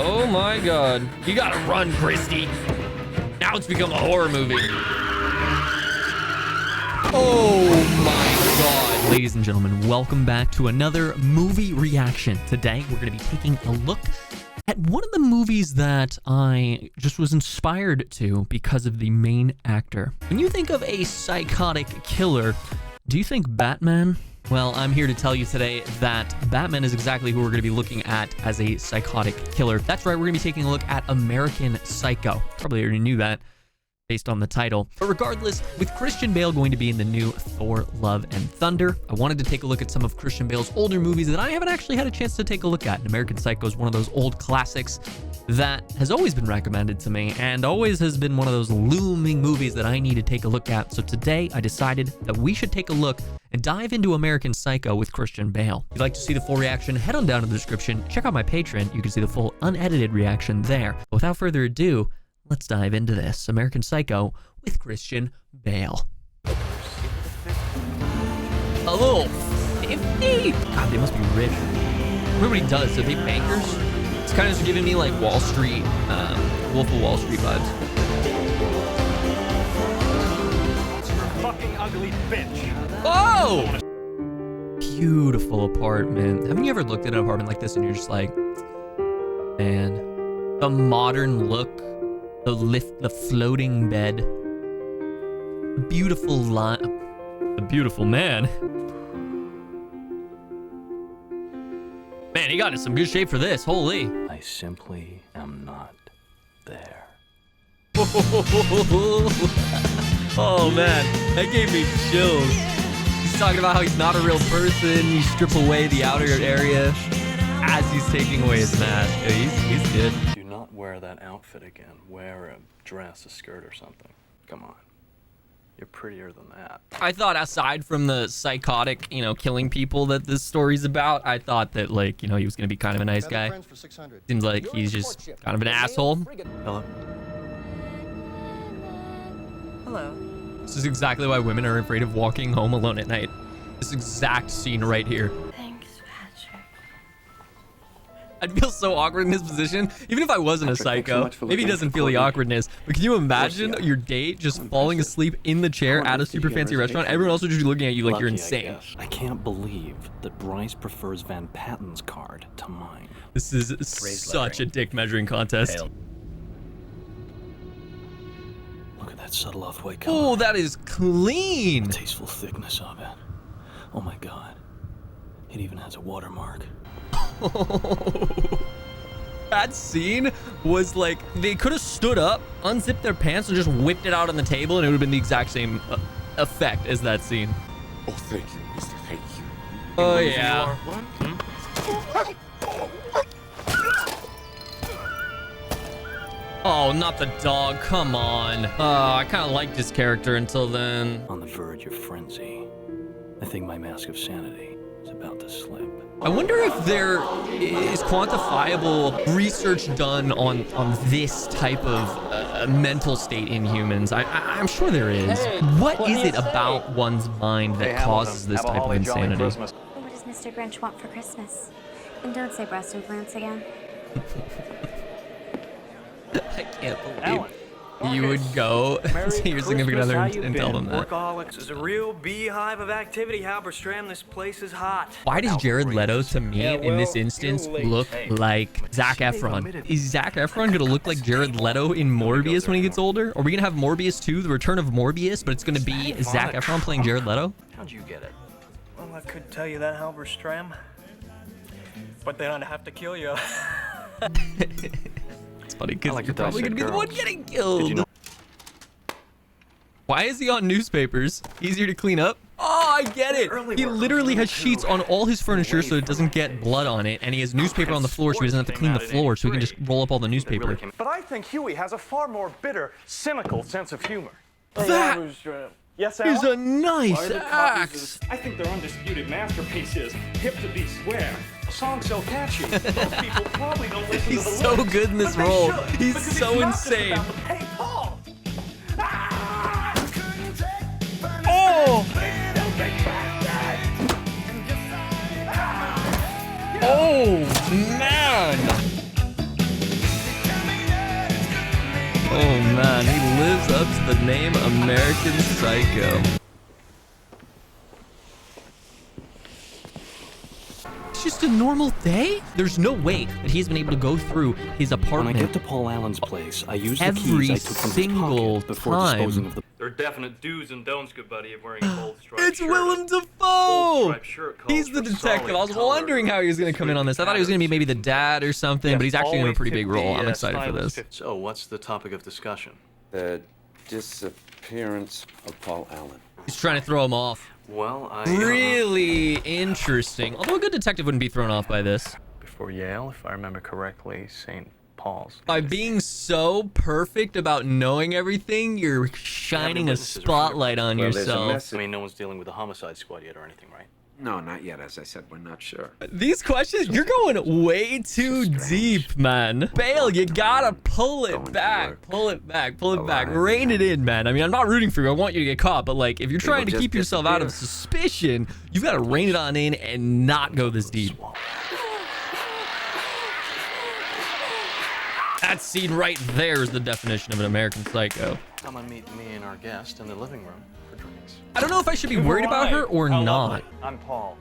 Oh my God. You gotta run, Christy. Now it's become a horror movie. Oh my God. Ladies and gentlemen, welcome back to another movie reaction. Today, we're gonna be taking a look at one of the movies that I just was inspired to because of the main actor. When you think of a psychotic killer, do you think Batman? Well, I'm here to tell you today that Batman is exactly who we're going to be looking at as a psychotic killer. That's right, we're going to be taking a look at American Psycho. Probably already knew that based on the title. But regardless, with Christian Bale going to be in the new Thor: Love and Thunder, I wanted to take a look at some of Christian Bale's older movies that I haven't actually had a chance to take a look at. And American Psycho is one of those old classics that has always been recommended to me and always has been one of those looming movies that I need to take a look at. So today I decided that we should take a look and dive into American Psycho with Christian Bale. If you'd like to see the full reaction, head on down to the description, check out my Patreon. You can see the full unedited reaction there. But without further ado, let's dive into this. American Psycho with Christian Bale. A little 50? God, they must be rich. Everybody does. Are they bankers? It's kind of just giving me like Wall Street, Wolf of Wall Street vibes. Fucking ugly bitch. Oh! Beautiful apartment. Haven't you ever looked at an apartment like this and you're just like, man, the modern look, the floating bed, beautiful line, the beautiful man. Man, he got in some good shape for this. Holy. I simply am not there. Oh man, that gave me chills. He's talking about how he's not a real person. You strip away the outer area as he's taking away his mask. Yeah, he's good. Do not wear that outfit again. Wear a dress, a skirt or something. Come on. You're prettier than that. I thought aside from the psychotic, killing people that this story's about, I thought that, like, he was going to be kind of a nice guy. Seems like he's just kind of an asshole. Hello? Hello. This is exactly why women are afraid of walking home alone at night. This exact scene right here. Thanks, Patrick. I'd feel so awkward in this position, even if I wasn't a psycho. Maybe he doesn't feel the awkwardness, but can you imagine your date just falling asleep in the chair at a super fancy restaurant? Everyone else would just be looking at you like you're insane. I can't believe that Bryce prefers Van Patten's card to mine. This is such a dick measuring contest. Look at that subtle off-white color. Oh, that is clean. The tasteful thickness of it. Oh my God. It even has a watermark. That scene was like, they could have stood up, unzipped their pants, and just whipped it out on the table, and it would have been the exact same effect as that scene. Oh, thank you, mister. Thank you. Oh, yeah. Oh, not the dog. Come on. I kind of liked his character until then. On the verge of frenzy. I think my mask of sanity is about to slip. I wonder if there is quantifiable research done on this type of mental state in humans. I'm sure there is. What is it about one's mind that causes this type of insanity? What does Mr. Grinch want for Christmas? And don't say breast implants again. I can't believe you would go to your significant other and tell them that. Workaholics is a real beehive of activity, Halberstram. This place is hot. Why does Jared Leto, to me, in this instance, look like Zac Efron? Is Zac Efron gonna look like Jared Leto in Morbius when he gets older? Are we gonna have Morbius 2, The Return of Morbius, but it's gonna be Zac Efron playing Jared Leto? How'd you get it? Well, I could tell you that, Halberstram. But then I'd have to kill you. It's funny because you're probably gonna be the one getting killed. Why is he on newspapers? Easier to clean up? Oh, I get it. He literally has sheets on all his furniture so it doesn't get blood on it, and he has newspaper on the floor so he doesn't have to clean the floor, so he can just roll up all the newspaper. But I think Huey has a far more bitter, cynical sense of humor. That Yes, is a nice axe. I think their undisputed masterpiece is Hip to Be Square. A song so catchy, most people probably don't listen to the He's lyrics. so good in this But they role. should, He's because so it's not just insane. about the- Hey, Paul! Oh! Oh, man! loves the name American Psycho. It's just a normal day? There's no way that he's been able to go through his When I apartment get to Paul Allen's place, I use the every keys I took from his single pocket before disposing time. of the... There are definite do's and don'ts, good buddy, of wearing a bold striped It's shirt. Willem Bold Dafoe! striped shirt calls He's the for detective. I was solid wondering color, how he was going to come in on this. I thought he was going to be maybe the dad or something, but he's actually in a always pretty big role. I'm 50, excited for this. stylish 50. So, what's the topic of discussion? The disappearance of Paul Allen. He's trying to throw him off. Well, Really interesting. Although a good detective wouldn't be thrown off by this. Before Yale, if I remember correctly, St. Paul's. By being so perfect about knowing everything, you're shining a spotlight on Well, there's a yourself. message. I mean, no one's dealing with the homicide squad yet or anything, right? No, not yet. As I said, we're not sure. These questions, you're going way too deep, man. Bale, you gotta pull it Going to back. work. Pull it back. Pull it back. Alive Rein it again. in, man. I mean, I'm not rooting for you. I want you to get caught. But, like, if you're trying to just keep yourself out of disappear. suspicion, you've got to rein it on in and not go this deep. That scene right there is the definition of an American Psycho. Come and meet me and our guest in the living room for drinks. I don't know if I should be worried about her or How not. lovely. I'm Paul.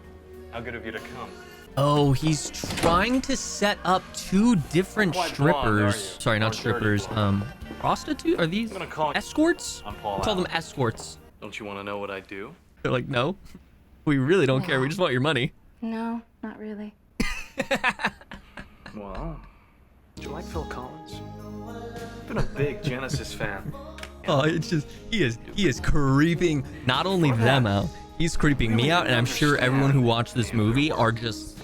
How good of you to come. Oh, he's trying to set up two different Quite blonde, are strippers. you? Sorry, not Or dirty strippers. blonde. Prostitute? Are these I'm gonna call- escorts? I'm Paul We'll call them Allen. escorts. Don't you want to know what I do? They're like, no, we really don't care. We just want your money. No, not really. Well, do you like Phil Collins? I've been a big Genesis fan. Oh, it's just he is creeping not only them out, he's creeping me out, and I'm sure everyone who watched this movie are just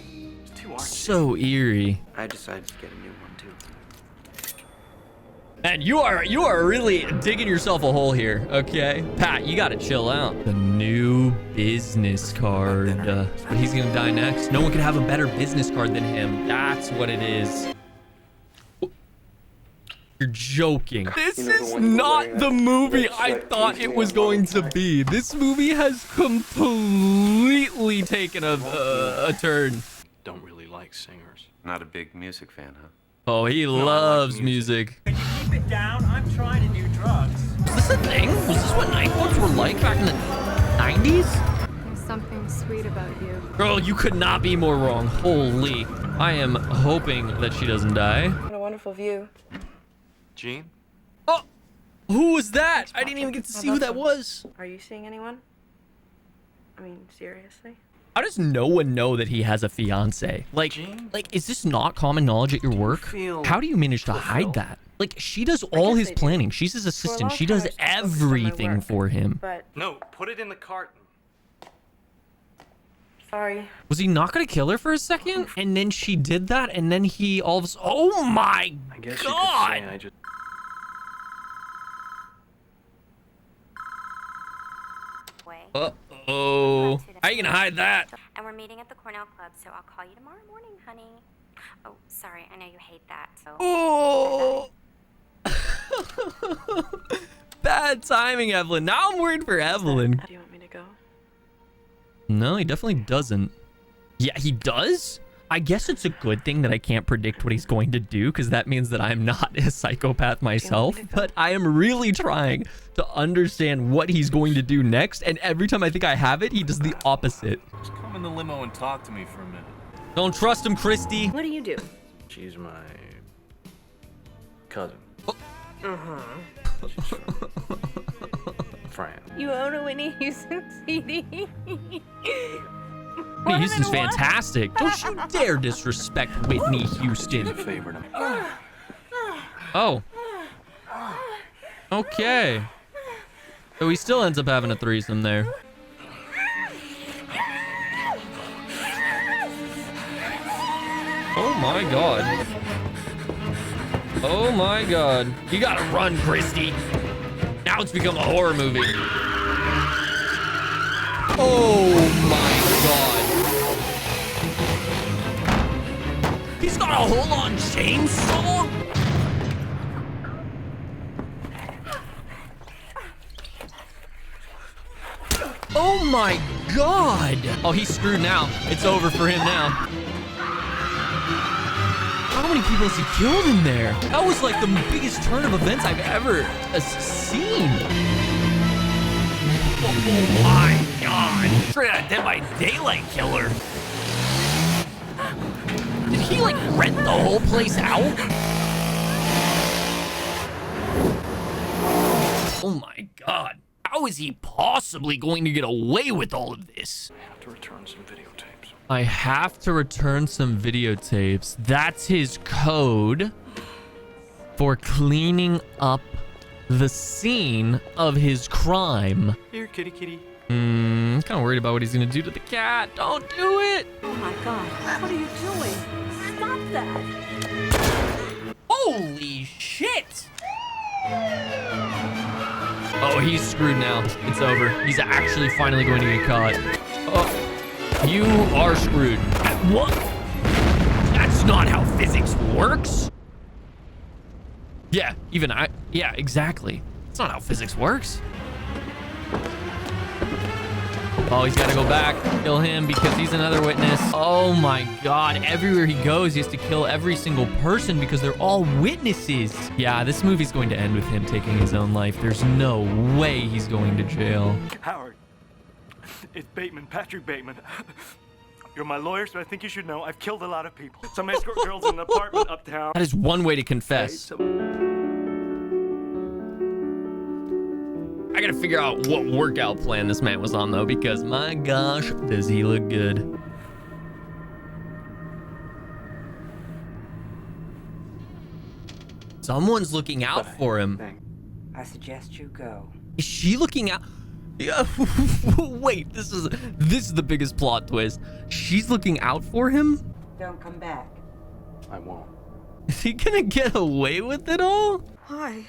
It's too artsy. so eerie. I decided to get a new one too. And you are really digging yourself a hole here, okay? Pat, you gotta chill out. The new business card. But he's gonna die next. No one could have a better business card than him. That's what it is. You're joking. This is not the movie I thought it was going to be. This movie has completely taken a turn. Don't really like singers. Not a big music fan, huh? Oh, he I like loves music. music. Keep it down. I'm trying to do drugs. Was this a thing? Was this what night clubs were like back in the 90s? There's something sweet about you. Girl, you could not be more wrong. Holy. I am hoping that she doesn't die. What a wonderful view. Gene? Oh, who was that? I didn't even get to see who that was. Are you seeing anyone? I mean, seriously? How does no one know that he has a fiance? Like, Gene? is this not common knowledge at your work? feel How do you manage to hide fulfilled? that? Like, she does all guess his I do. planning. She's his assistant. She does everything for him. But, No, put it in the carton. sorry. Was he not gonna kill her for a second? And then she did that, and then he all of a sudden, oh my I guess god! you could say I just... Way. Uh-oh. How you gonna hide that? And we're meeting at the Cornell Club, so I'll call you tomorrow morning, honey. Oh, sorry, I know you hate that. So. Oh. Bad timing, Evelyn. Now I'm worried for Evelyn. Do you want me to go? No, he definitely doesn't. Yeah, he does? I guess it's a good thing that I can't predict what he's going to do, because that means that I'm not a psychopath myself. But I am really trying to understand what he's going to do next, and every time I think I have it, he does the opposite. Just come in the limo and talk to me for a minute. Don't trust him, Christy. What do you do? She's my... cousin. Fran. You own a Whitney Houston CD. Whitney Houston's fantastic. Don't you dare disrespect Whitney Houston. Favorite him. Oh. Okay. So he still ends up having a threesome there. Oh my god. Oh my god. You gotta run, Christy. Now it's become a horror movie. Oh my god. He's got a hold-on chainsaw? Oh my god. Oh, he's screwed now. It's over for him now. How many people has he killed in there? That was like the biggest turn of events I've ever seen. Oh my God. Straight out of Dead by Daylight killer. Did he like rent the whole place out? Oh my God. How is he possibly going to get away with all of this? I have to return some videotapes. I have to return some videotapes. That's his code for cleaning up the scene of his crime. Here, kitty, kitty. I'm kind of worried about what he's gonna do to the cat. Don't do it. Oh my God, what are you doing? Stop that. Holy shit. Oh, he's screwed now. It's over. He's actually finally going to get caught. Oh, you are screwed. What? That's not how physics works. Yeah, yeah, exactly. That's not how physics works. Oh, he's got to go back, kill him because he's another witness. Oh my God, everywhere he goes, he has to kill every single person because they're all witnesses. Yeah, this movie's going to end with him taking his own life. There's no way he's going to jail. Howard, it's Bateman, Patrick Bateman. You're my lawyer, so I think you should know I've killed a lot of people. Some escort girls in an apartment uptown. That is one way to confess. I gotta figure out what workout plan this man was on though, because my gosh, does he look good. Someone's looking out for him. I suggest you go. Is she looking out? Yeah. Wait, this is the biggest plot twist. She's looking out for him? Don't come back. I won't. Is he gonna get away with it all? Why?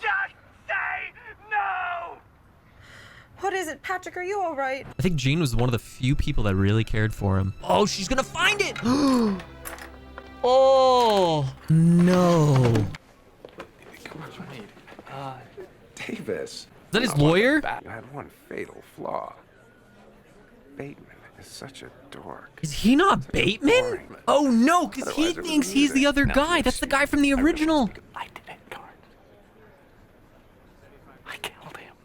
Just say no! What is it, Patrick? Are you all right? I think Jean was one of the few people that really cared for him. Oh, she's gonna find it! Oh, no. Come on. Davis. Is that his lawyer? You had one fatal flaw. Bateman is such a dork. Is he not Bateman? boring. Oh no, because he Otherwise it thinks was he's the music. other Now guy. you've That's the seen guy it. from the I realized original. I did it, Carl. I killed him.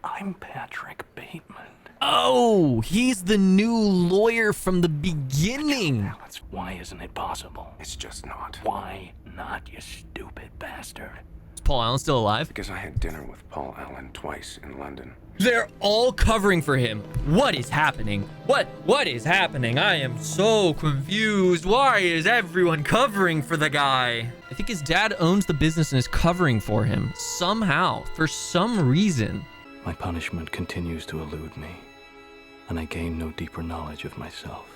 I'm Patrick Bateman. Oh, he's the new lawyer from the beginning. Now why isn't it possible? It's just not. Why not, you stupid bastard? Is Paul Allen still alive? Because I had dinner with Paul Allen twice in London. They're all covering for him. What is happening? What is happening? I am so confused. Why is everyone covering for the guy? I think his dad owns the business and is covering for him somehow, for some reason. My punishment continues to elude me, and I gain no deeper knowledge of myself.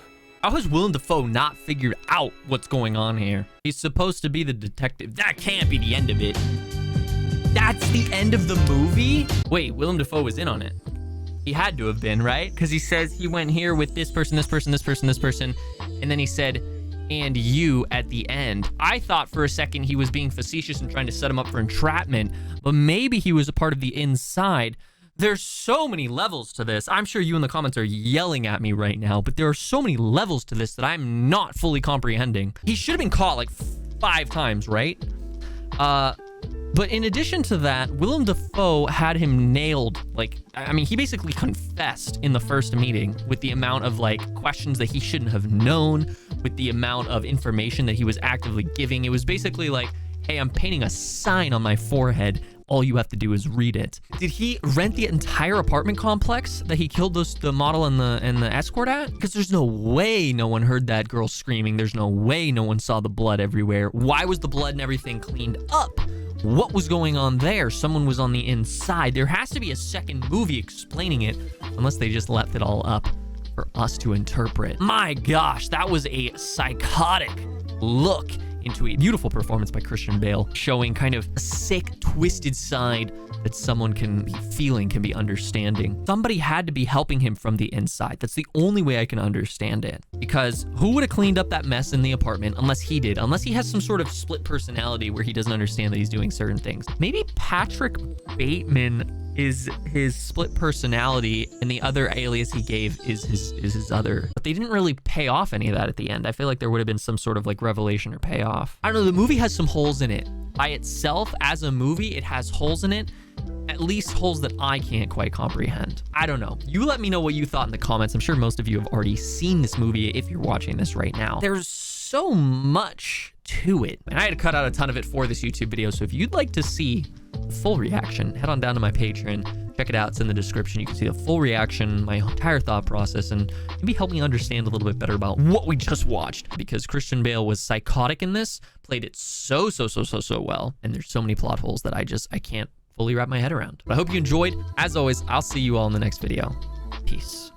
How has Willem Dafoe not figured out what's going on here? He's supposed to be the detective. That can't be the end of it. That's the end of the movie? Wait, Willem Dafoe was in on it. He had to have been, right? Because he says he went here with this person, this person, this person, this person. And then he said, and you at the end. I thought for a second he was being facetious and trying to set him up for entrapment, but maybe he was a part of the inside. There's so many levels to this. I'm sure you in the comments are yelling at me right now, but there are so many levels to this that I'm not fully comprehending. He should have been caught like 5 times, right? But in addition to that, Willem Dafoe had him nailed. Like, I mean, he basically confessed in the first meeting with the amount of like questions that he shouldn't have known, with the amount of information that he was actively giving. It was basically like, hey, I'm painting a sign on my forehead. All you have to do is read it. Did he rent the entire apartment complex that he killed the model and the escort at? Because there's no way no one heard that girl screaming. There's no way no one saw the blood everywhere. Why was the blood and everything cleaned up? What was going on there? Someone was on the inside. There has to be a second movie explaining it, unless they just left it all up for us to interpret. My gosh, that was a psychotic look into a beautiful performance by Christian Bale, showing kind of a sick, twisted side that someone can be feeling, can be understanding. Somebody had to be helping him from the inside. That's the only way I can understand it. Because who would have cleaned up that mess in the apartment unless he did? Unless he has some sort of split personality where he doesn't understand that he's doing certain things. Maybe Patrick Bateman is his split personality, and the other alias he gave is his other. But they didn't really pay off any of that at the end. I feel like there would have been some sort of like revelation or payoff. I don't know, the movie has some holes in it. By itself, as a movie, it has holes in it. At least holes that I can't quite comprehend. I don't know. You let me know what you thought in the comments. I'm sure most of you have already seen this movie if you're watching this right now. There's so much to it, and I had to cut out a ton of it for this YouTube video. So if you'd like to see the full reaction, head on down to my Patreon, check it out. It's in the description. You can see the full reaction, my entire thought process, and maybe help me understand a little bit better about what we just watched, because Christian Bale was psychotic in this, played it so well, and there's so many plot holes that I can't fully wrap my head around. But I hope you enjoyed. As always, I'll see you all in the next video. Peace.